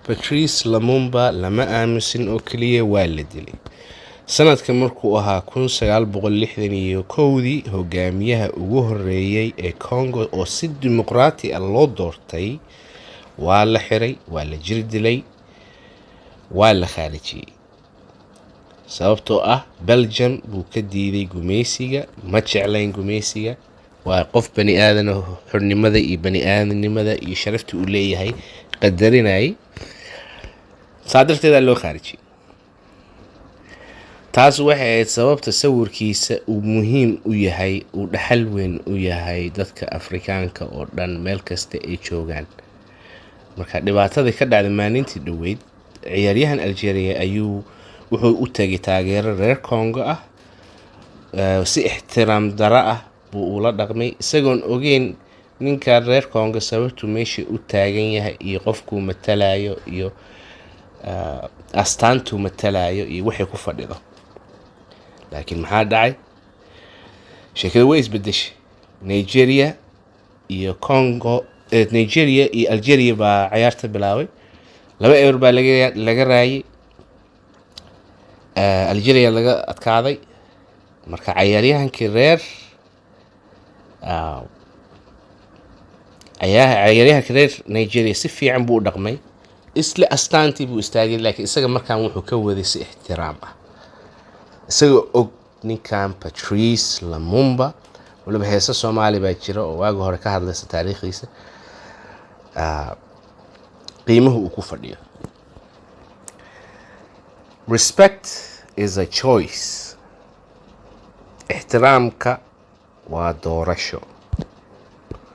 Patrice Lumumba lama aamusin oo kaliya waa la dilay. Sanadka markuu ahaa 1961 hogaamiyaha ugu horeeyay ee Congo oo si dimuqraadi ah loo doortay waa la xiray, waa la jir dilay, waa la khaarijiyay. sababtoo ah Belgium buu ka diiday gumeysiga, ma jeclayn gumeysiga. waa qof bani aadan ah, xornimada iyo bani aadanimada iyo sharafta uu leeyahay qadarinay. saadarteeda loo khaarijiyay. taas waxay ahayd sababta sawirkiisa uu muhiim u yahay, uu dhaxal weyn u yahay dadka Afrikaanka oo dhan meel kasta ay joogaan. marka dhibaatada ka dhacday maalintii dhaweyd, ciyaaryahan Algeria ayuu wuxuu u tagay taageero reer Congo ah, si ixtiraam dara ah buu ula dhaqmay isagoon ogeyn ninka reer Congo sababtu meesha u taagan yahay iyo qofku matalayo iyo astaantu matalayo iyo wixii ku fadhido. laakiin maxaa dhacay? sheekadu way isbedeshay. Nigeria iyo Algeria baa ciyaarta bilaabay. 2-0 baa laga raayay. Algeria laga adkaaday. marka ciyaaryahankii reer Nigeria si fiican buu u dhaqmay, isla astaantii buu istaagay, laakiin isaga markaan wuxuu ka waday si ixtiraam ah. isaga og ninkan Patrice Lumumba, waliba heesa Soomaali baa jira oo waagi hore ka hadlaysa taariikhdiisa, qiimaha uu ku fadhiyo. Respect is a choice. ixtiraamka waa doorasho.